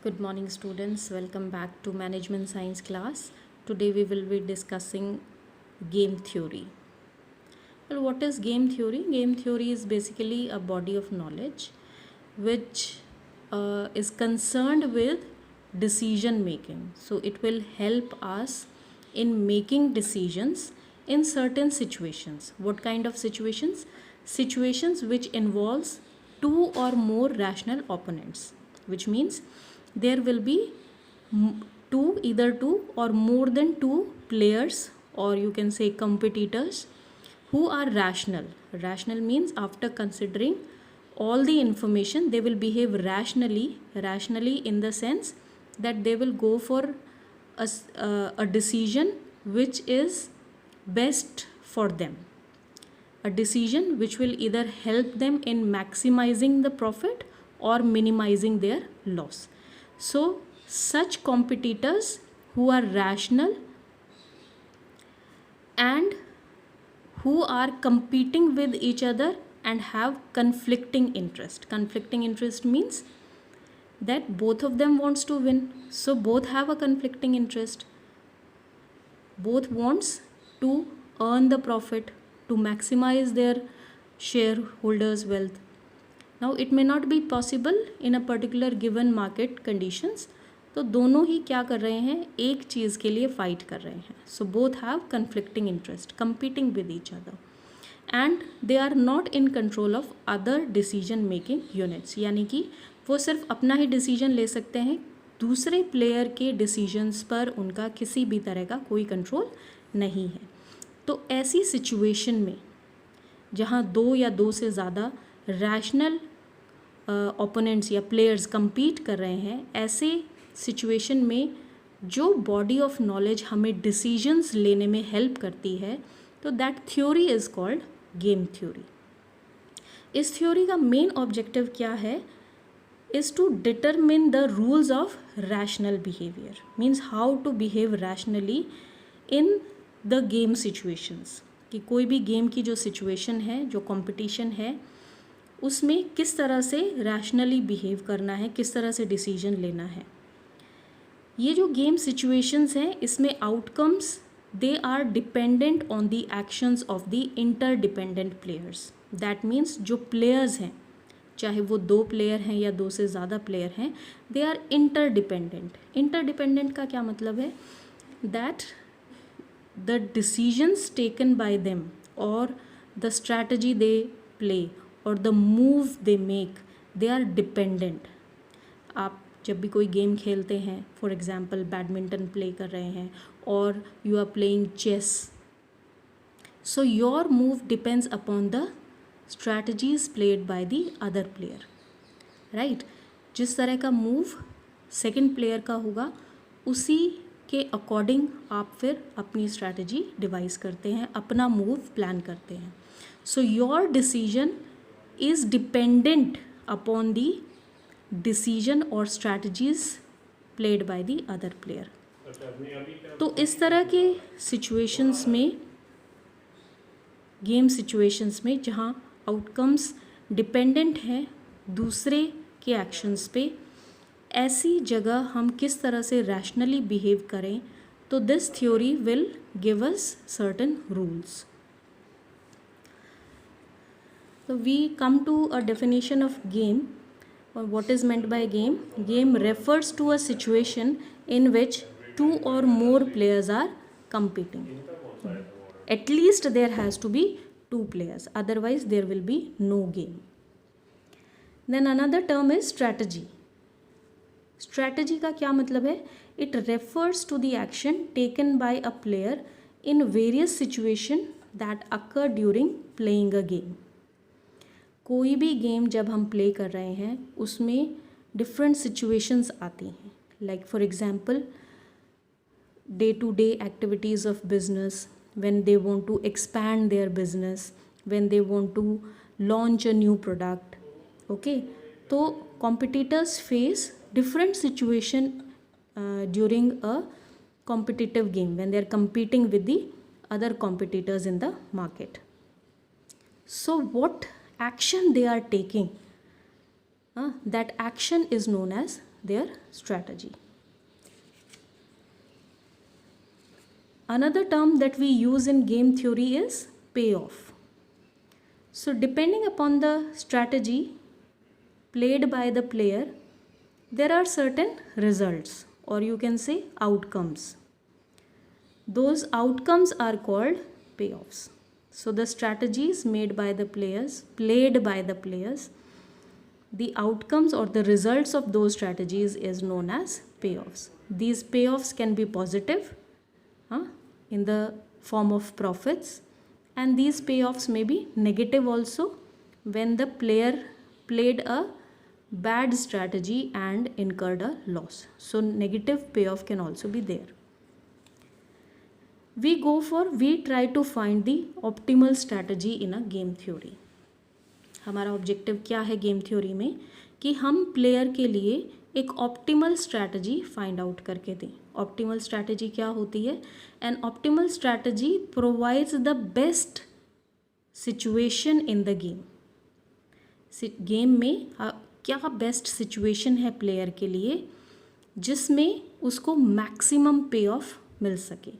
Good morning, students. Welcome back to Management Science class. Today we will be discussing game theory. Well, what is game theory? Game theory is basically a body of knowledge which is concerned with decision making. So it will help us in making decisions in certain situations. What kind of situations? Situations which involves two or more rational opponents, which means there will be either two or more than two players, or you can say competitors, who are rational. Rational means after considering all the information they will behave rationally in the sense that they will go for a decision which is best for them, a decision which will either help them in maximizing the profit or minimizing their loss. So such competitors who are rational and who are competing with each other and have conflicting interest means that both of them wants to win, so both have a conflicting interest. Both wants to earn the profit, to maximize their shareholders wealth. Now it may not be possible in a particular given market conditions, तो दोनों ही क्या कर रहे हैं, एक चीज़ के लिए fight कर रहे हैं. So both have conflicting interest, competing with each other, and they are not in control of other decision making units. यानी कि वो सिर्फ अपना ही डिसीजन ले सकते हैं, दूसरे प्लेयर के डिसीजंस पर उनका किसी भी तरह का कोई कंट्रोल नहीं है. तो ऐसी सिचुएशन में जहाँ दो या दो से ज़्यादा रैशनल ओपोनेंट्स या प्लेयर्स compete कर रहे हैं, ऐसे सिचुएशन में जो बॉडी ऑफ नॉलेज हमें डिसीजंस लेने में हेल्प करती है, तो that theory is called game theory. इस थ्योरी का मेन ऑब्जेक्टिव क्या है? Is to determine the rules of rational behaviour. Means how to behave rationally in the game situations. कि कोई भी गेम की जो सिचुएशन है, जो कंपटीशन है, उसमें किस तरह से रैशनली बिहेव करना है, किस तरह से डिसीजन लेना है. ये जो गेम सिचुएशंस हैं, इसमें outcomes they are dependent on the actions of the interdependent players. That means जो प्लेयर्स हैं, चाहे वो दो प्लेयर हैं या दो से ज़्यादा प्लेयर हैं, दे आर इंटरडिपेंडेंट. इंटरडिपेंडेंट का क्या मतलब है? That the decisions taken by them और द स्ट्रैटेजी दे प्ले और the move they make, they are dependent. आप जब भी कोई गेम खेलते हैं, फॉर एग्जांपल बैडमिंटन प्ले कर रहे हैं और you are playing chess, so your move depends upon the strategies played by the other player, right. जिस तरह का मूव सेकंड प्लेयर का होगा, उसी के अकॉर्डिंग आप फिर अपनी स्ट्रैटेजी डिवाइस करते हैं, अपना मूव प्लान करते हैं. So your decision is dependent upon the decision or strategies played by the other player. तो इस तरह के situations में, गेम situations में, जहाँ outcomes dependent हैं दूसरे के actions पे, ऐसी जगह हम किस तरह से rationally behave करें, तो this theory will give us certain rules. So we come to a definition of game. What is meant by game? Game refers to a situation in which two or more players are competing. At least there has to be two players, otherwise there will be no game. Then another term is strategy. Strategy का क्या मतलब है? It refers to the action taken by a player in various situations that occur during playing a game. कोई भी game जब हम play कर रहे हैं, उसमें डिफरेंट सिचुएशंस आती हैं. Like for example day to day activities of business, when they want to expand their business, when they want to launch a new product. Okay, तो competitors face different situation during a competitive game when they are competing with the other competitors in the market. So what action they are taking, that action is known as their strategy. Another term that we use in game theory is payoff. So depending upon the strategy played by the player, there are certain results, or you can say outcomes. Those outcomes are called payoffs. So the strategies made by the players, played by the players, the outcomes or the results of those strategies is known as payoffs. These payoffs can be positive in the form of profits, and these payoffs may be negative also when the player played a bad strategy and incurred a loss. So negative payoff can also be there. We try to find the optimal strategy in a game theory. हमारा objective क्या है game theory में कि हम player के लिए एक optimal strategy find out करके दें. ऑप्टिमल स्ट्रैटेजी क्या होती है? An optimal strategy provides the best situation in the game. Game में क्या बेस्ट सिचुएशन है प्लेयर के लिए जिसमें उसको मैक्सिमम पे ऑफ मिल सके,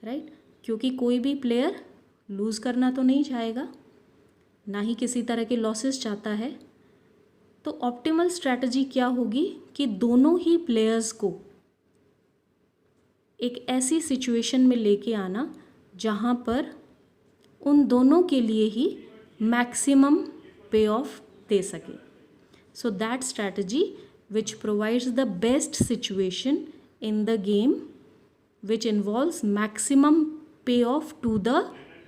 राइट? क्योंकि कोई भी प्लेयर लूज़ करना तो नहीं चाहेगा, ना ही किसी तरह के लॉसेस चाहता है. तो ऑप्टिमल स्ट्रैटेजी क्या होगी कि दोनों ही प्लेयर्स को एक ऐसी सिचुएशन में लेके आना जहाँ पर उन दोनों के लिए ही मैक्सिमम पे ऑफ दे सके. So that strategy which provides the best situation in the game which involves maximum पे ऑफ टू द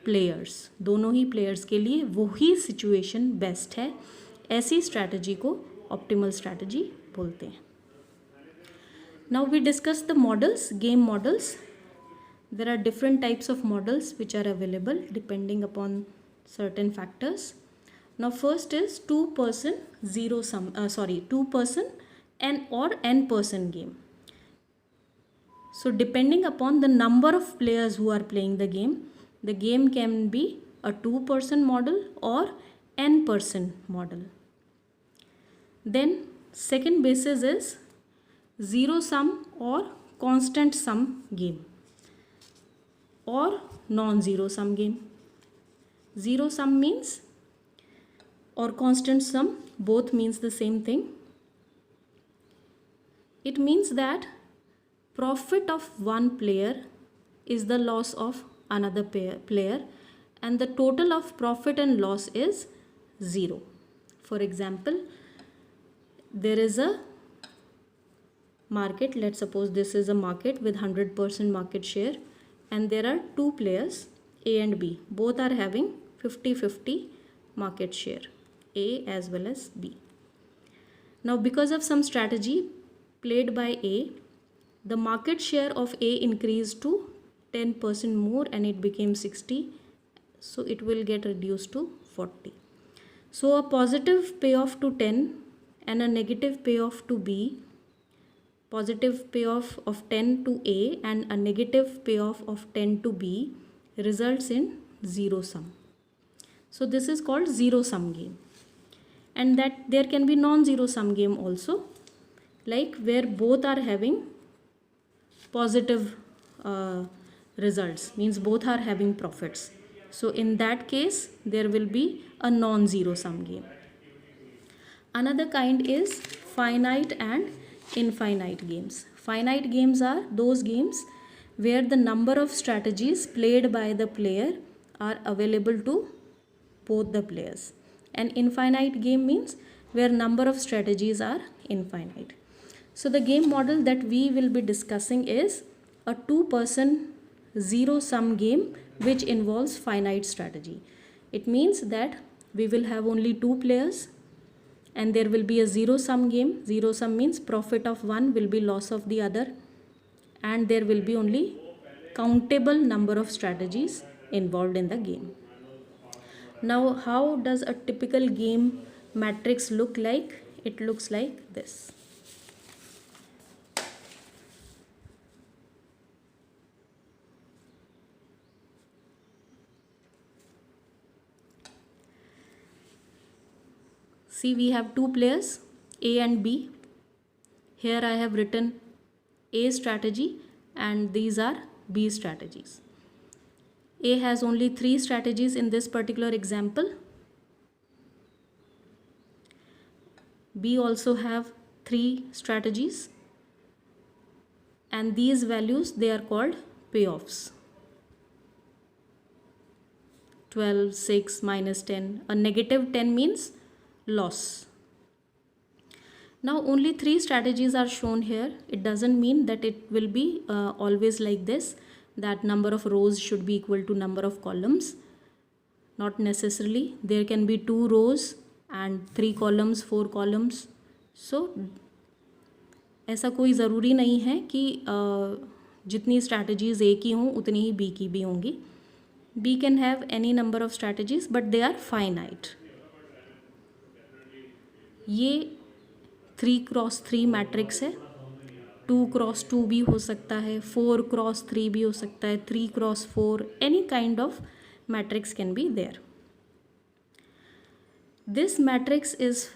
प्लेयर्स. दोनों ही प्लेयर्स के लिए वही सिचुएशन बेस्ट है. ऐसी स्ट्रैटेजी को ऑप्टिमल स्ट्रैटेजी बोलते हैं. Now we discuss the models, game models. There are different types of models which are available depending upon certain factors. Now first is two person and or n person game. So depending upon the number of players who are playing the game can be a 2-person model or n person model. Then second basis is zero sum or constant sum game or non-zero sum game. Zero sum means or constant sum, both means the same thing. It means that profit of one player is the loss of another player and the total of profit and loss is zero. For example, there is a market. Let's suppose this is a market with 100% market share and there are two players A and B. Both are having 50-50 market share, A as well as B. Now because of some strategy played by A, the market share of A increased to 10% more and it became 60. So it will get reduced to 40. So a positive payoff to 10 and a negative payoff to B, positive payoff of 10 to A and a negative payoff of 10 to B results in zero sum. So this is called zero sum game. And that there can be non-zero sum game also, like where both are having positive results, means both are having profits. So in that case there will be a non-zero sum game. Another kind is finite and infinite games. Finite games are those games where the number of strategies played by the player are available to both the players. An infinite game means where number of strategies are infinite. So the game model that we will be discussing is a 2-person zero sum game which involves finite strategy. It means that we will have only 2 players and there will be a zero sum game. Zero sum means profit of one will be loss of the other and there will be only countable number of strategies involved in the game. Now how does a typical game matrix look like? It looks like this. See, we have 2 players A and B. Here I have written A strategy and these are B strategies. A has only 3 strategies in this particular example. B also have 3 strategies, and these values, they are called payoffs. 12, 6, minus 10. A negative 10 means loss. Now only 3 strategies are shown here. It doesn't mean that it will be always like this, that number of rows should be equal to number of columns. Not necessarily. There can be 2 rows and 3 columns, 4 columns. So ऐसा कोई ज़रूरी नहीं है कि जितनी strategies A की हों उतनी ही B की भी होंगी. B can have any number of strategies but they are finite. ये 3x3 मैट्रिक्स है. 2x2 भी हो सकता है, 4x3 भी हो सकता है, 3x4, any kind of matrix can be there. This matrix is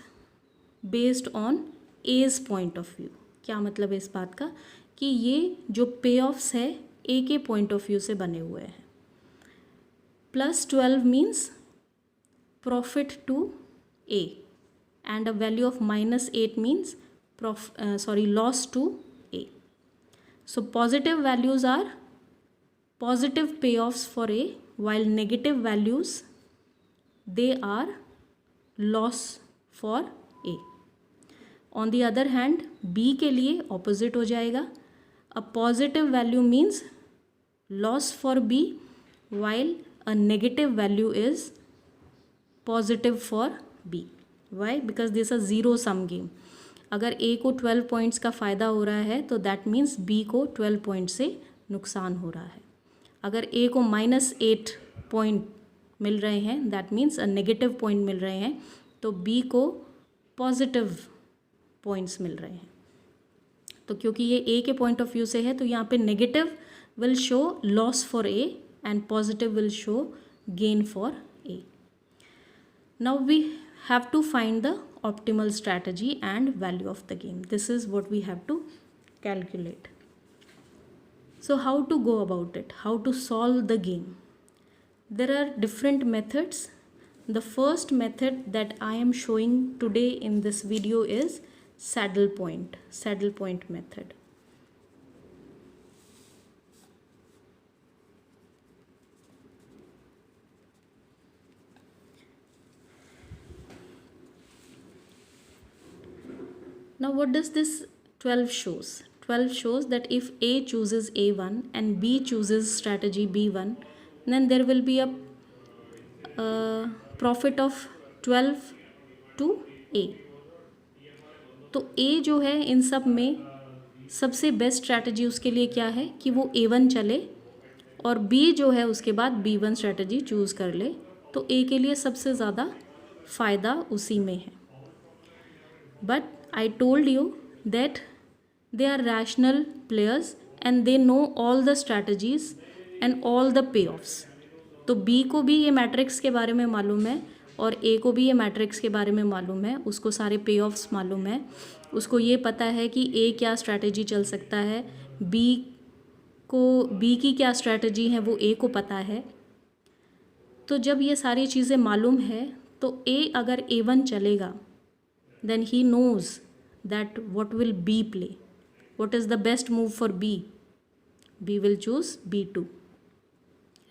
based on A's point of view. क्या मतलब है इस बात का कि ये जो पे ऑफ्स है A के पॉइंट ऑफ व्यू से बने हुए हैं. +12 means profit to A and a value of -8 means loss to A. So positive values are positive payoffs for A, while negative values, they are loss for A. On the other hand, B के लिए opposite हो जाएगा. A positive value means loss for B, while a negative value is positive for B. Why? Because this is a zero sum game. अगर A को 12 points का फ़ायदा हो रहा है तो दैट मीन्स B को 12 पॉइंट से नुकसान हो रहा है. अगर A को -8 पॉइंट मिल रहे हैं, दैट मीन्स नेगेटिव पॉइंट मिल रहे हैं, तो B को पॉजिटिव पॉइंट्स मिल रहे हैं. तो क्योंकि ये A के पॉइंट ऑफ व्यू से है तो यहाँ पे negative will show loss for A and positive will show gain for A. Now we have to find the optimal strategy and value of the game. This is what we have to calculate. So how to go about it? How to solve the game? There are different methods. The first method that I am showing today in this video is saddle point method. Now what does this 12 shows? 12 shows that if A chooses A1 and B chooses strategy B1, then there will be a profit of 12 to A. तो A जो है इन सब में सबसे best strategy उसके लिए क्या है कि वो A1 चले और B जो है उसके बाद B1 स्ट्रैटेजी चूज़ कर ले. तो A के लिए सबसे ज़्यादा फ़ायदा उसी में है. But I told you that they are rational players and they know all the strategies and all the payoffs. तो B को भी ये मैट्रिक्स के बारे में मालूम है और A को भी ये मैट्रिक्स के बारे में मालूम है. उसको सारे payoffs मालूम है. उसको ये पता है कि A क्या स्ट्रैटेजी चल सकता है, B की क्या स्ट्रैटेजी है वो A को पता है. तो जब ये सारी चीज़ें मालूम है तो A अगर A1 चलेगा, then he knows that what will B play, what is the best move for B. B will choose B2,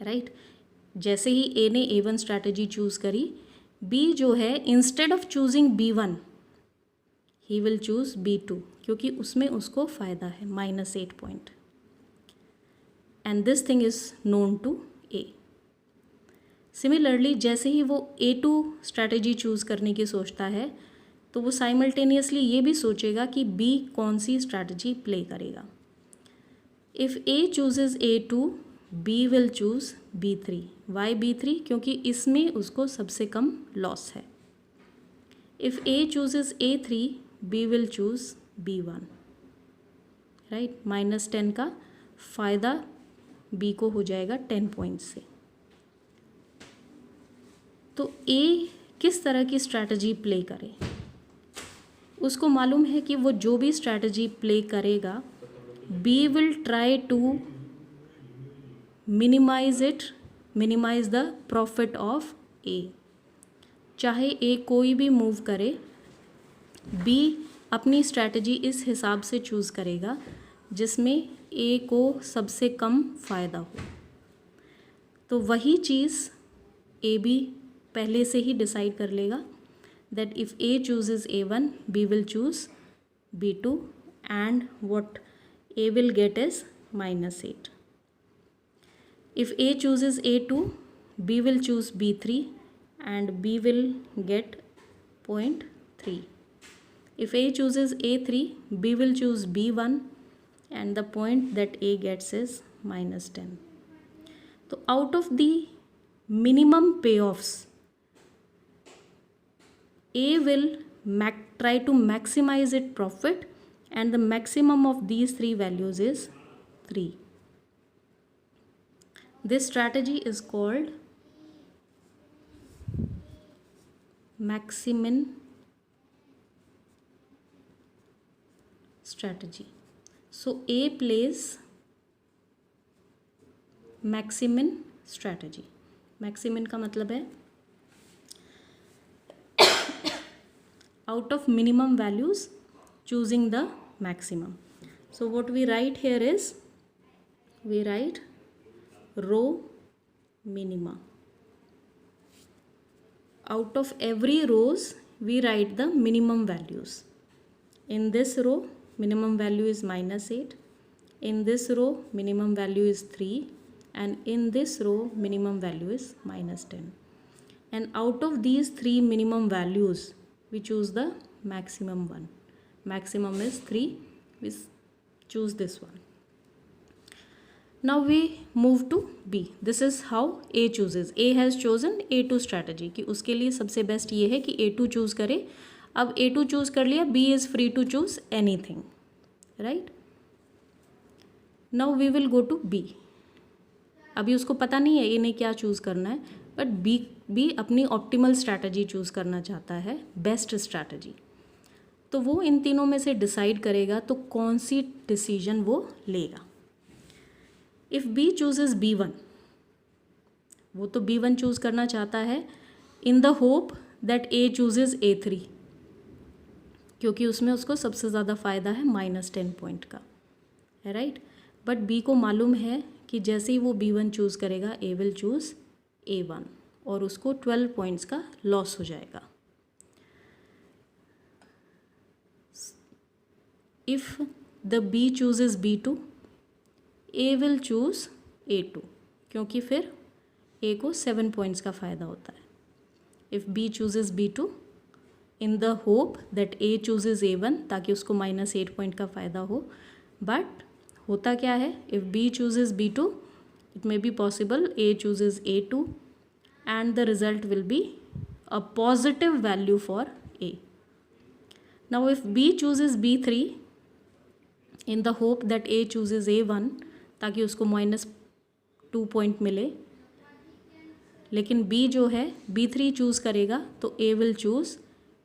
right? जैसे ही A ने A1 स्ट्रैटेजी चूज़ करी, B जो है इंस्टेड ऑफ चूजिंग B1 ही will choose B2 क्योंकि उसमें उसको फ़ायदा है -8 point. And this thing is known to A. Similarly जैसे ही वो A2 स्ट्रैटेजी चूज़ करने की सोचता है तो वो साइमल्टेनियसली ये भी सोचेगा कि B कौन सी स्ट्रैटेजी प्ले करेगा. If A chooses A2, B will choose B3. Why B3? क्योंकि इसमें उसको सबसे कम लॉस है. If A chooses A3, B will choose B1, right. -10 का फ़ायदा B को हो जाएगा 10 पॉइंट्स से. तो A किस तरह की स्ट्रैटेजी प्ले करे उसको मालूम है कि वो जो भी स्ट्रैटेजी प्ले करेगा, B will try to minimise the profit of A. चाहे ए कोई भी मूव करे, बी अपनी स्ट्रैटेजी इस हिसाब से चूज़ करेगा जिसमें ए को सबसे कम फ़ायदा हो। तो वही चीज़ ए बी पहले से ही डिसाइड कर लेगा that if A chooses A1, B will choose B2, and what A will get is -8. If A chooses A2, B will choose B3 and B will get 0.3. If A chooses A3, B will choose B1 and the point that A gets is -10. So out of the minimum payoffs, A will try to maximize its profit, and the maximum of these three values is 3. This strategy is called Maximin strategy. So A plays Maximin strategy. Maximin का मतलब है out of minimum values choosing the maximum. So what we write here is, we write row minima. Out of every rows we write the minimum values. In this row minimum value is -8, in this row minimum value is 3, and in this row minimum value is -10. And out of these three minimum values we choose the maximum one. Maximum is 3, we choose this one. Now we move to B. This is how A chooses. A has chosen A2 strategy कि उसके लिए सबसे best ये है कि A2 choose करे. अब A2 choose कर लिया, B is free to choose anything, right? Now we will go to B. अभी उसको पता नहीं है A ने क्या चूज़ करना है, बट बी अपनी ऑप्टिमल स्ट्रैटेजी चूज़ करना चाहता है, बेस्ट स्ट्रैटेजी. तो वो इन तीनों में से डिसाइड करेगा तो कौन सी डिसीजन वो लेगा. इफ़ बी चूजेस B1, वो तो B1 चूज़ करना चाहता है in the hope that A chooses A3, क्योंकि उसमें उसको सबसे ज़्यादा फ़ायदा है -10 पॉइंट का, है राइट. बट बी को मालूम है कि जैसे ही वो B1 चूज़ करेगा A विल चूज़ A1 और उसको 12 पॉइंट्स का लॉस हो जाएगा. If the B chooses B2, A will choose A2, क्योंकि फिर A को 7 पॉइंट्स का फ़ायदा होता है. If B chooses B2 in the hope that A chooses A1, ताकि उसको -8 पॉइंट का फ़ायदा हो. बट होता क्या है, if B chooses B2 it may be possible A chooses A2 and the result will be a positive value for A. Now if B chooses B3 in the hope that A chooses A1, ताकि उसको -2 point मिले, लेकिन B जो है B3 choose करेगा तो A will choose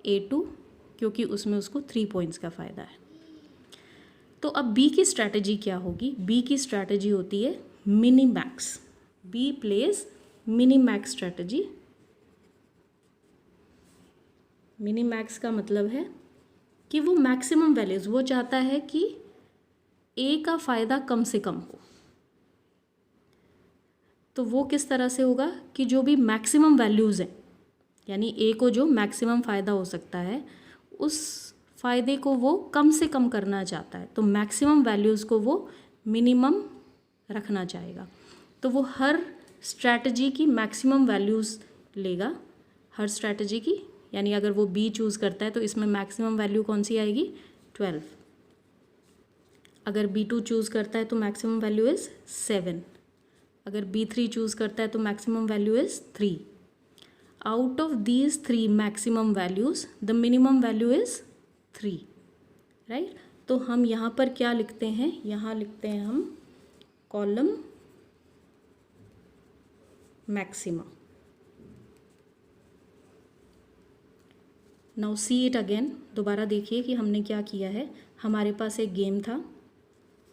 A2, क्योंकि उसमें उसको 3 पॉइंट्स का फ़ायदा है. तो अब B की स्ट्रैटेजी क्या होगी? B की स्ट्रैटेजी होती है minimax. B plays minimax strategy. Minimax का मतलब है कि वो मैक्सिमम वैल्यूज़, वो चाहता है कि A का फ़ायदा कम से कम हो. तो वो किस तरह से होगा कि जो भी मैक्सिमम वैल्यूज़ हैं, यानी A को जो मैक्सिमम फ़ायदा हो सकता है उस फ़ायदे को वो कम से कम करना चाहता है. तो मैक्सिमम वैल्यूज़ को वो मिनिमम रखना चाहेगा. तो वो हर स्ट्रैटेजी की मैक्सिमम वैल्यूज़ लेगा, हर स्ट्रैटेजी की. यानी अगर वो B चूज़ करता है तो इसमें मैक्सिमम वैल्यू कौन सी आएगी? 12. अगर B2 चूज़ करता है तो मैक्सिमम वैल्यू इज़ 7. अगर B3 चूज़ करता है तो maximum value is 3. Out of these 3 maximum values the minimum value is 3, right. तो हम यहाँ पर क्या लिखते हैं? यहाँ लिखते हैं हम column maxima. Now see it again, दोबारा देखिए कि हमने क्या किया है। हमारे पास एक गेम था,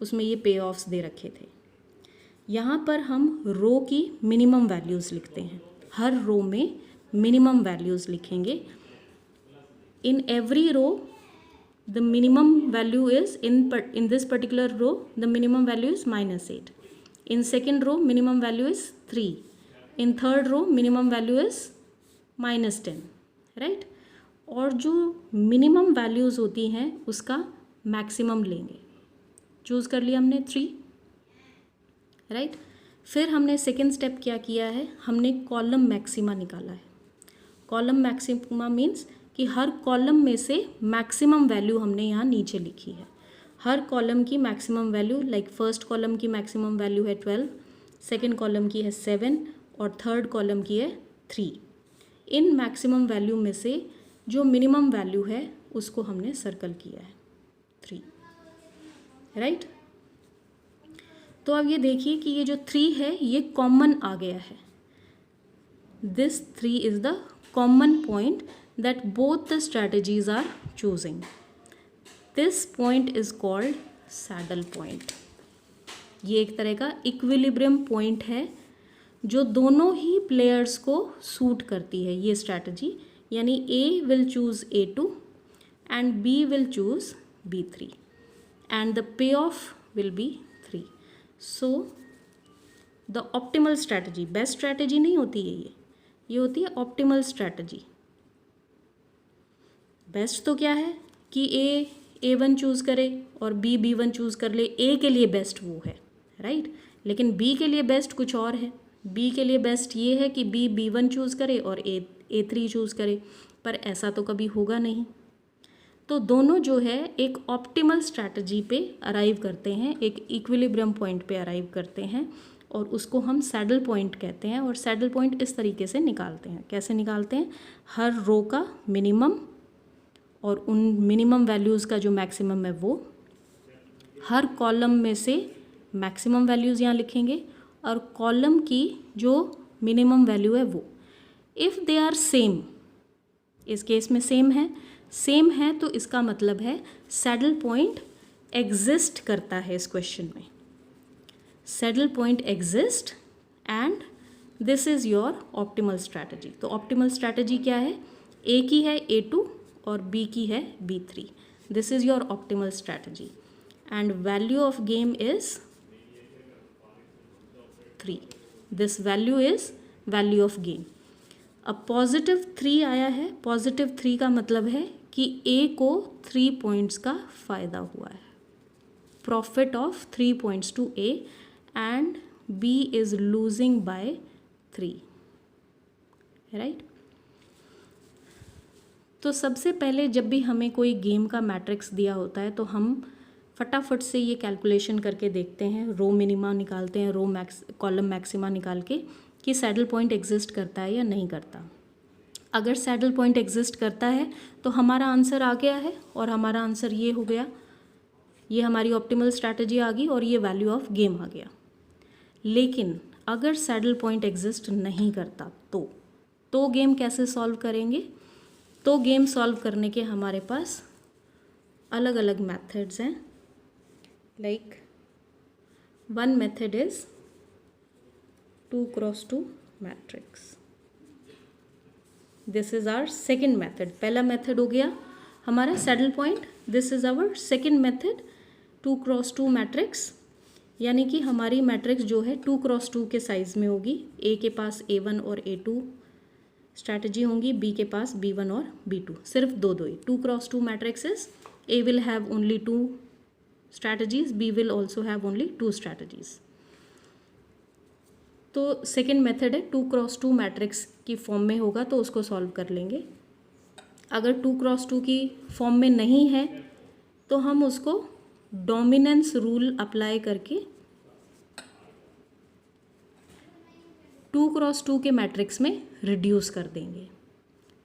उसमें ये पे ऑफ्स दे रखे थे। यहाँ पर हम रो की मिनिमम वैल्यूज़ लिखते हैं, हर रो में मिनिमम वैल्यूज़ लिखेंगे। In every row the minimum value is in this particular row the minimum value is -8. In second row minimum value is 3. In third row minimum value is -10, right? और जो minimum values होती हैं उसका maximum लेंगे। Choose कर लिया हमने 3, right. फिर हमने सेकेंड स्टेप क्या किया है, हमने कॉलम मैक्सिमा निकाला है। कॉलम मैक्सिमा मीन्स कि हर कॉलम में से मैक्सिमम वैल्यू हमने यहाँ नीचे लिखी है। हर कॉलम की maximum value, like first column की मैक्सिमम वैल्यू है 12, सेकंड कॉलम की है 7 और थर्ड कॉलम की है 3। इन मैक्सिमम वैल्यू में से जो मिनिमम वैल्यू है उसको हमने सर्कल किया है 3, राइट। तो अब ये देखिए कि ये जो 3 है ये कॉमन आ गया है। This 3 is the common point that both the strategies are choosing. This point is called saddle point. ये एक तरह का इक्विलिब्रियम पॉइंट है जो दोनों ही प्लेयर्स को सूट करती है ये स्ट्रैटेजी, यानी A will choose A2 and B will choose B3 and the payoff will be 3. So the optimal strategy, best strategy नहीं होती है ये होती है ऑप्टिमल स्ट्रैटेजी। बेस्ट तो क्या है कि A1 चूज़ करे और B1 चूज़ कर ले, A के लिए बेस्ट वो है, राइट। लेकिन B के लिए बेस्ट कुछ और है। B के लिए बेस्ट ये है कि B1 चूज़ करे और A3 चूज़ करे, पर ऐसा तो कभी होगा नहीं। तो दोनों जो है एक ऑप्टिमल स्ट्रैटेजी पे अराइव करते हैं, एक इक्विलिब्रियम पॉइंट पे अराइव करते हैं और उसको हम सैडल पॉइंट कहते हैं। और सैडल पॉइंट इस तरीके से निकालते हैं। कैसे निकालते हैं, हर रो का मिनिमम और उन मिनिमम वैल्यूज़ का जो मैक्सिमम है वो, हर कॉलम में से मैक्सिमम वैल्यूज़ यहाँ लिखेंगे और कॉलम की जो मिनिमम वैल्यू है वो, इफ़ दे आर सेम, इस केस में सेम है तो इसका मतलब है सैडल पॉइंट एग्जिस्ट करता है इस क्वेश्चन में। Saddle point exist and this is your optimal strategy. तो ऑप्टिमल स्ट्रैटेजी क्या है, ए की है A2 और B की है B3। This is your optimal strategy and value of game is 3। This value is value of game. अब +3 आया है। +3 का मतलब है कि A को 3 पॉइंट्स का फ़ायदा हुआ है, profit of 3 points to A and B is losing by 3, right. तो सबसे पहले जब भी हमें कोई गेम का मैट्रिक्स दिया होता है तो हम फटाफट से ये कैलकुलेशन करके देखते हैं, रो मिनिमा निकालते हैं, कॉलम मैक्सिमा निकाल के कि सैडल पॉइंट एग्जिस्ट करता है या नहीं करता। अगर सैडल पॉइंट एग्जिस्ट करता है तो हमारा आंसर आ गया है और हमारा आंसर ये हो गया, ये हमारी ऑप्टिमल स्ट्रैटेजी आ गई और ये वैल्यू ऑफ गेम आ गया। लेकिन अगर सैडल पॉइंट एग्जिस्ट नहीं करता तो गेम कैसे सॉल्व करेंगे। तो गेम सॉल्व करने के हमारे पास अलग अलग मेथड्स हैं। Like one method is 2x2 matrix. This is our second method. पहला मेथड हो गया हमारा saddle point, this is our second method 2x2 matrix, यानी कि हमारी मैट्रिक्स जो है 2x2 के साइज़ में होगी। A के पास A1 और A2 स्ट्रैटेजी होंगी, B के पास B1 और B2, सिर्फ दो ही। 2x2 matrix A will have only 2 strategies, B will also have only 2 strategies। तो सेकेंड मेथड है 2x2 मैट्रिक्स की फॉर्म में होगा तो उसको सॉल्व कर लेंगे। अगर 2x2 की फॉर्म में नहीं है तो हम उसको डोमिनेंस रूल अप्लाई करके 2x2 के मैट्रिक्स में रिड्यूस कर देंगे।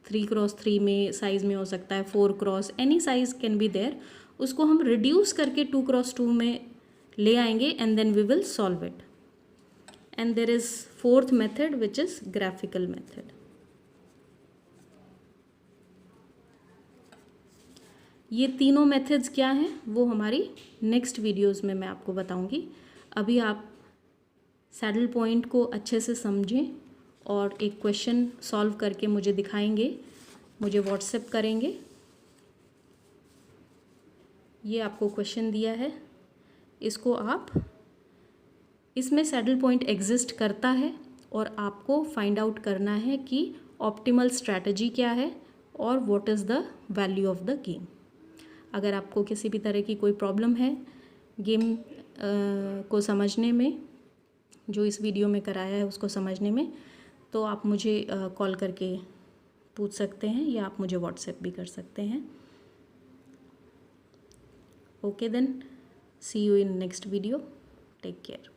3x3 में साइज़ में हो सकता है, 4x any size can be there, उसको हम रिड्यूस करके 2x2 में ले आएंगे and then we will solve it. And there is fourth method which is graphical method. ये तीनों मेथड्स क्या हैं वो हमारी नेक्स्ट वीडियोस में मैं आपको बताऊंगी। अभी आप सैडल पॉइंट को अच्छे से समझें और एक क्वेश्चन सॉल्व करके मुझे दिखाएंगे, मुझे व्हाट्सएप करेंगे। ये आपको क्वेश्चन दिया है, इसको आप, इसमें सैडल पॉइंट एग्जिस्ट करता है और आपको फाइंड आउट करना है कि ऑप्टिमल स्ट्रैटेजी क्या है और what is the value of the game. अगर आपको किसी भी तरह की कोई प्रॉब्लम है गेम को समझने में, जो इस वीडियो में कराया है उसको समझने में, तो आप मुझे कॉल करके पूछ सकते हैं या आप मुझे व्हाट्सएप भी कर सकते हैं। Okay then, see you in next video, take care.